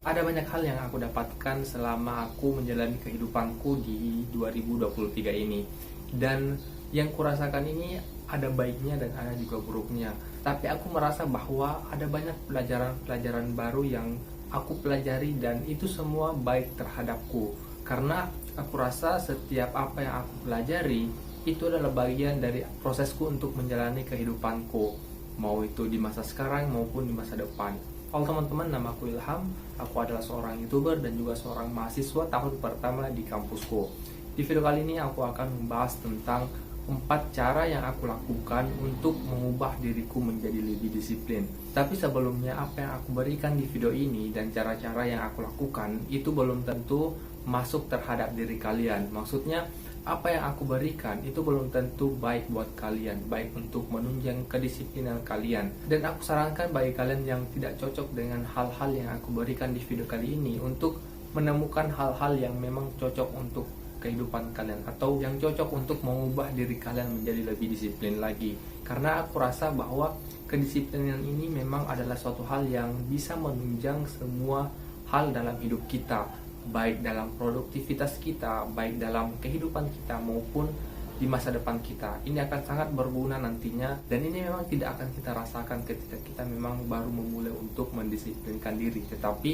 Ada banyak hal yang aku dapatkan selama aku menjalani kehidupanku di 2023 ini. Dan yang kurasakan ini ada baiknya dan ada juga buruknya. Tapi aku merasa bahwa ada banyak pelajaran-pelajaran baru yang aku pelajari dan itu semua baik terhadapku. Karena aku rasa setiap apa yang aku pelajari itu adalah bagian dari prosesku untuk menjalani kehidupanku. Mau itu di masa sekarang maupun di masa depan. Halo teman-teman, nama aku Ilham. Aku adalah seorang YouTuber dan juga seorang mahasiswa tahun pertama di kampusku. Di video kali ini aku akan membahas tentang 4 cara yang aku lakukan untuk mengubah diriku menjadi lebih disiplin. Tapi sebelumnya, apa yang aku berikan di video ini dan cara-cara yang aku lakukan itu belum tentu masuk terhadap diri kalian. Maksudnya, apa yang aku berikan itu belum tentu baik buat kalian, baik untuk menunjang kedisiplinan kalian. Dan aku sarankan bagi kalian yang tidak cocok dengan hal-hal yang aku berikan di video kali ini untuk menemukan hal-hal yang memang cocok untuk kehidupan kalian atau yang cocok untuk mengubah diri kalian menjadi lebih disiplin lagi. Karena aku rasa bahwa kedisiplinan ini memang adalah suatu hal yang bisa menunjang semua hal dalam hidup kita, baik dalam produktivitas kita, baik dalam kehidupan kita maupun di masa depan kita. Ini akan sangat berguna nantinya dan ini memang tidak akan kita rasakan ketika kita memang baru memulai untuk mendisiplinkan diri. Tetapi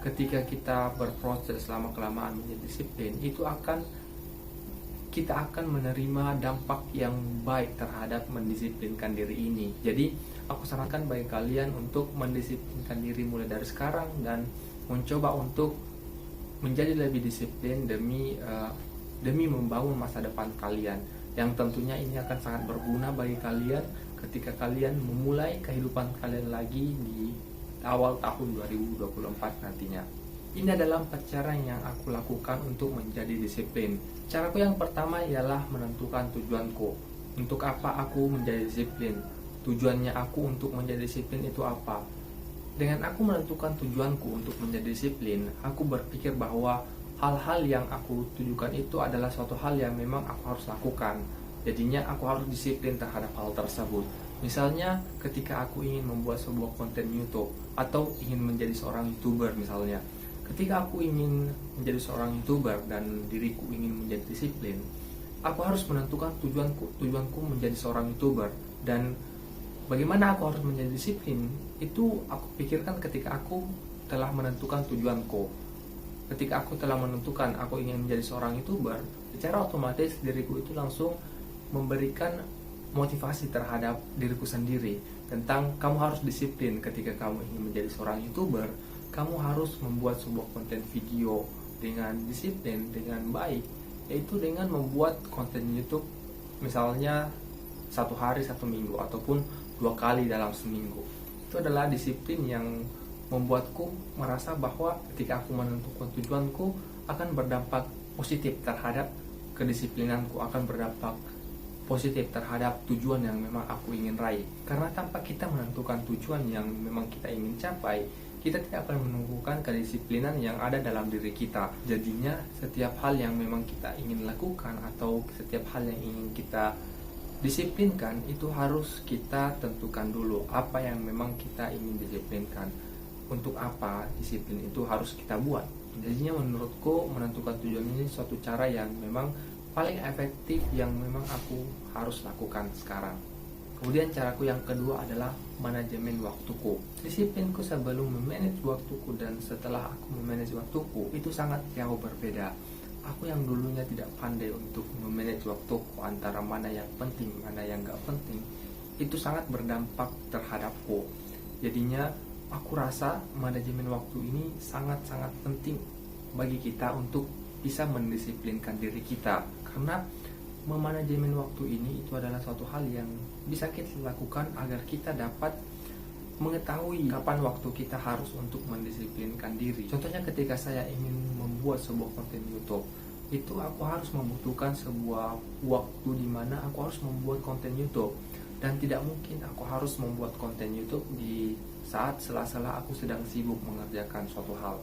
ketika kita berproses selama kelamaan menjadi disiplin, kita akan menerima dampak yang baik terhadap mendisiplinkan diri ini. Jadi aku sarankan bagi kalian untuk mendisiplinkan diri mulai dari sekarang dan mencoba untuk menjadi lebih disiplin demi membangun masa depan kalian, yang tentunya ini akan sangat berguna bagi kalian ketika kalian memulai kehidupan kalian lagi di awal tahun 2024 nantinya. Ini adalah 4 cara yang aku lakukan untuk menjadi disiplin. Caraku yang pertama ialah menentukan tujuanku. Untuk apa aku menjadi disiplin? Tujuannya aku untuk menjadi disiplin itu apa? Dengan aku menentukan tujuanku untuk menjadi disiplin, aku berpikir bahwa hal-hal yang aku tujukan itu adalah suatu hal yang memang aku harus lakukan. Jadinya aku harus disiplin terhadap hal tersebut. Misalnya ketika aku ingin membuat sebuah konten YouTube atau ingin menjadi seorang YouTuber misalnya. Ketika aku ingin menjadi seorang YouTuber dan diriku ingin menjadi disiplin, aku harus menentukan tujuanku menjadi seorang YouTuber. Dan bagaimana aku harus menjadi disiplin? Itu aku pikirkan ketika aku telah menentukan tujuanku. Ketika aku telah menentukan aku ingin menjadi seorang YouTuber, secara otomatis diriku itu langsung memberikan motivasi terhadap diriku sendiri tentang kamu harus disiplin. Ketika kamu ingin menjadi seorang YouTuber, kamu harus membuat sebuah konten video dengan disiplin, dengan baik, yaitu dengan membuat konten YouTube misalnya 1 hari 1 minggu ataupun 2 kali dalam seminggu. Itu adalah disiplin yang membuatku merasa bahwa ketika aku menentukan tujuanku akan berdampak positif terhadap kedisiplinanku, akan berdampak positif terhadap tujuan yang memang aku ingin raih. Karena tanpa kita menentukan tujuan yang memang kita ingin capai, kita tidak akan menemukan kedisiplinan yang ada dalam diri kita. Jadinya setiap hal yang memang kita ingin lakukan atau setiap hal yang ingin kita disiplinkan itu harus kita tentukan dulu apa yang memang kita ingin disiplinkan. Untuk apa disiplin itu harus kita buat. Jadinya menurutku menentukan tujuan ini suatu cara yang memang paling efektif yang memang aku harus lakukan sekarang. Kemudian caraku yang kedua adalah manajemen waktuku. Disiplinku sebelum memanage waktuku dan setelah aku memanage waktuku itu sangat jauh berbeda. Aku yang dulunya tidak pandai untuk memanage waktuku antara mana yang penting, mana yang gak penting, itu sangat berdampak terhadapku. Jadinya aku rasa manajemen waktu ini sangat-sangat penting bagi kita untuk bisa mendisiplinkan diri kita. Karena memanajemen waktu ini itu adalah suatu hal yang bisa kita lakukan agar kita dapat mengetahui kapan waktu kita harus untuk mendisiplinkan diri. Contohnya ketika saya ingin membuat sebuah konten YouTube, itu aku harus membutuhkan sebuah waktu di mana aku harus membuat konten YouTube. Dan tidak mungkin aku harus membuat konten YouTube di saat sela-sela aku sedang sibuk mengerjakan suatu hal.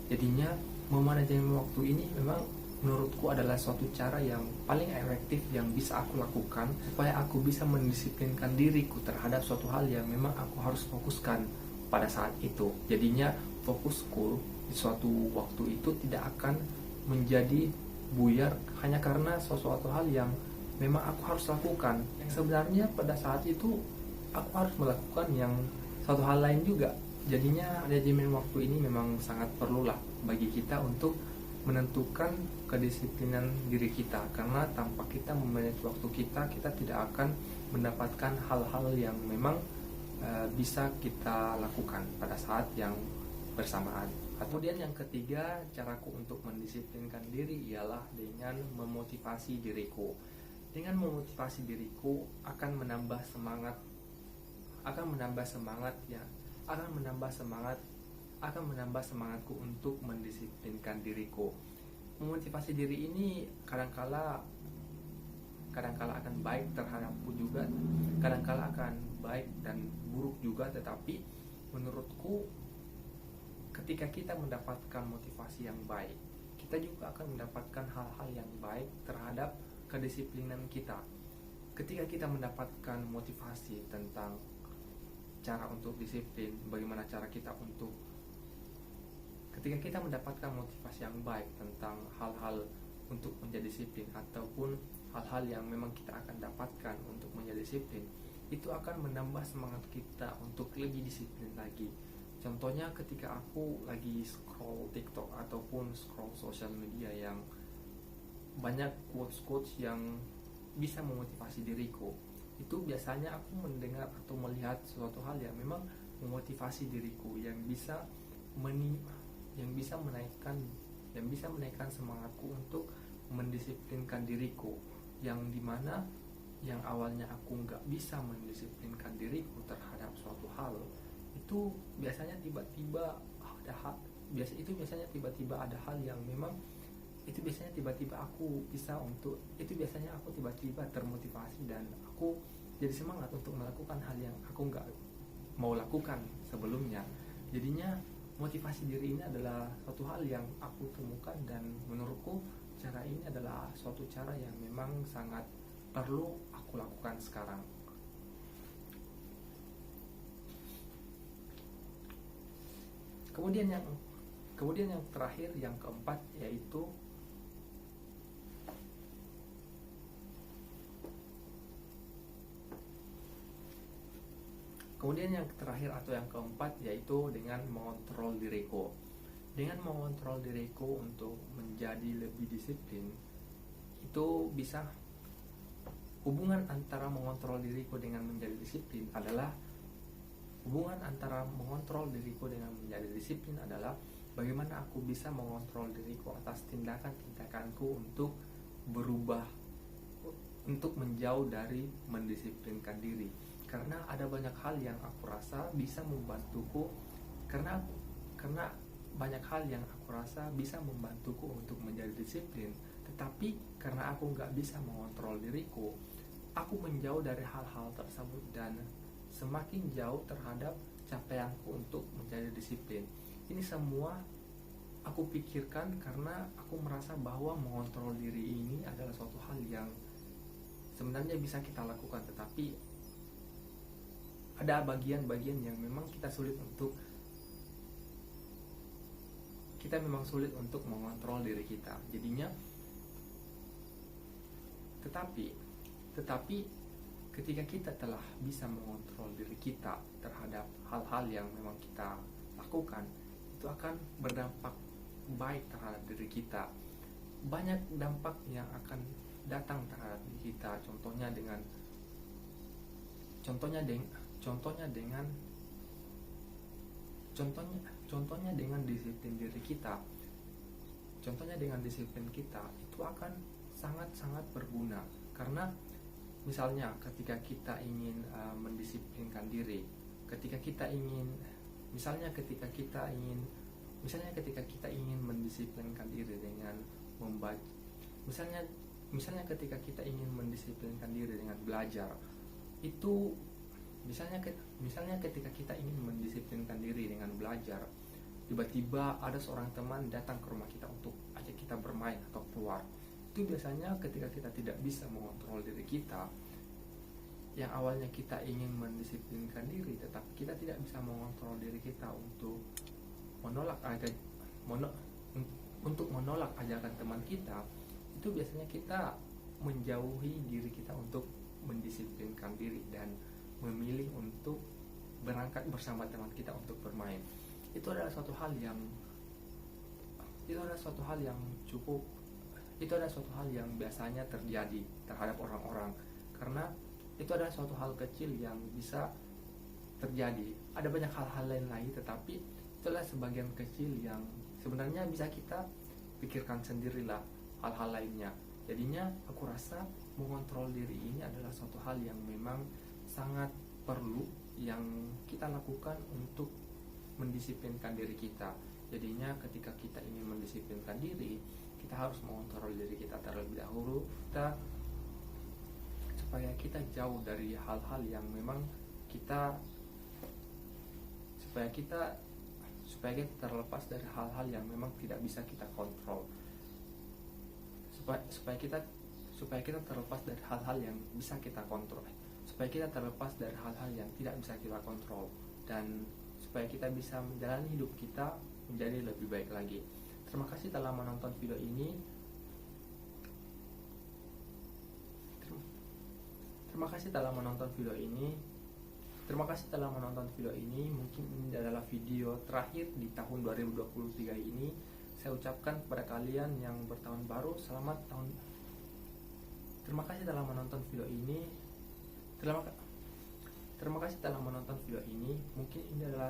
Jadinya memanajemen waktu ini memang menurutku adalah suatu cara yang paling efektif yang bisa aku lakukan supaya aku bisa mendisiplinkan diriku terhadap suatu hal yang memang aku harus fokuskan pada saat itu. Jadinya fokusku di suatu waktu itu tidak akan menjadi buyar hanya karena sesuatu hal yang memang aku harus lakukan, yang sebenarnya pada saat itu aku harus melakukan yang satu hal lain juga. Jadinya manajemen waktu ini memang sangat perlulah bagi kita untuk menentukan kedisiplinan diri kita, karena tanpa kita memanage waktu kita, kita tidak akan mendapatkan hal-hal yang memang bisa kita lakukan pada saat yang bersamaan. Kemudian yang ketiga, caraku untuk mendisiplinkan diri ialah dengan memotivasi diriku. Dengan memotivasi diriku akan menambah semangat, akan menambah semangatku untuk mendisiplinkan diriku. Memotivasi diri ini kadangkala akan baik terhadapku juga, kadangkala akan baik dan buruk juga, tetapi menurutku ketika kita mendapatkan motivasi yang baik, kita juga akan mendapatkan hal-hal yang baik terhadap kedisiplinan kita. Ketika kita mendapatkan motivasi tentang cara untuk disiplin, bagaimana cara kita untuk, ketika kita mendapatkan motivasi yang baik tentang hal-hal untuk menjadi disiplin ataupun hal-hal yang memang kita akan dapatkan untuk menjadi disiplin, itu akan menambah semangat kita untuk lebih disiplin lagi. Contohnya ketika aku lagi scroll TikTok ataupun scroll sosial media yang banyak quotes-quotes yang bisa memotivasi diriku, itu biasanya aku mendengar atau melihat suatu hal yang memang memotivasi diriku, yang bisa menaikkan semangatku untuk mendisiplinkan diriku, yang dimana yang awalnya aku nggak bisa mendisiplinkan diriku terhadap suatu hal, itu biasanya tiba-tiba ada hal yang memang itu biasanya tiba-tiba aku tiba-tiba termotivasi dan aku jadi semangat untuk melakukan hal yang aku nggak mau lakukan sebelumnya. Jadinya motivasi diri ini adalah suatu hal yang aku temukan, dan menurutku cara ini adalah suatu cara yang memang sangat perlu aku lakukan sekarang. Kemudian yang terakhir, yang keempat, yaitu dengan mengontrol diriku. Dengan mengontrol diriku untuk menjadi lebih disiplin, itu bisa, hubungan antara mengontrol diriku dengan menjadi disiplin adalah bagaimana aku bisa mengontrol diriku atas tindakan-tindakanku untuk berubah, untuk menjauh dari mendisiplinkan diri. Karena ada banyak hal yang aku rasa bisa membantuku, karena banyak hal yang aku rasa bisa membantuku untuk menjadi disiplin, tetapi karena aku nggak bisa mengontrol diriku, aku menjauh dari hal-hal tersebut dan semakin jauh terhadap capaianku untuk menjadi disiplin. Ini semua aku pikirkan karena aku merasa bahwa mengontrol diri ini adalah suatu hal yang sebenarnya bisa kita lakukan, tetapi ada bagian-bagian yang memang memang sulit untuk mengontrol diri kita. Jadinya tetapi ketika kita telah bisa mengontrol diri kita terhadap hal-hal yang memang kita lakukan, itu akan berdampak baik terhadap diri kita. Banyak dampak yang akan datang terhadap diri kita, contohnya dengan disiplin diri kita. Contohnya dengan disiplin kita itu akan sangat-sangat berguna, karena misalnya ketika kita ingin mendisiplinkan diri, ketika kita ingin mendisiplinkan diri dengan membaca, misalnya ketika kita ingin mendisiplinkan diri dengan belajar, itu misalnya ketika kita ingin mendisiplinkan diri dengan belajar, tiba-tiba ada seorang teman datang ke rumah kita untuk ajak kita bermain atau keluar. Itu biasanya ketika kita tidak bisa mengontrol diri kita, yang awalnya kita ingin mendisiplinkan diri, tetapi kita tidak bisa mengontrol diri kita untuk untuk menolak ajakan teman kita, itu biasanya kita menjauhi diri kita untuk mendisiplinkan diri dan memilih untuk berangkat bersama teman kita untuk bermain. Itu adalah suatu hal yang biasanya terjadi terhadap orang-orang, karena itu adalah suatu hal kecil yang bisa terjadi. Ada banyak hal-hal lain lagi, tetapi itulah sebagian kecil yang sebenarnya bisa kita pikirkan sendirilah hal-hal lainnya. Jadinya aku rasa mengontrol diri ini adalah suatu hal yang memang sangat perlu yang kita lakukan untuk mendisiplinkan diri kita. Jadinya ketika kita ingin mendisiplinkan diri, kita harus mengontrol diri kita terlebih dahulu, supaya kita jauh dari hal-hal yang memang supaya kita terlepas dari hal-hal yang memang tidak bisa kita kontrol, supaya kita terlepas dari hal-hal yang bisa kita kontrol, supaya kita terlepas dari hal-hal yang tidak bisa kita kontrol, dan supaya kita bisa menjalani hidup kita menjadi lebih baik lagi. Terima kasih telah menonton video ini. Terima kasih telah menonton video ini. Mungkin ini adalah video terakhir di tahun 2023 ini. Saya ucapkan kepada kalian yang bertahun baru, selamat tahun. Terima kasih telah menonton video ini. Terima kasih telah menonton video ini. Mungkin ini adalah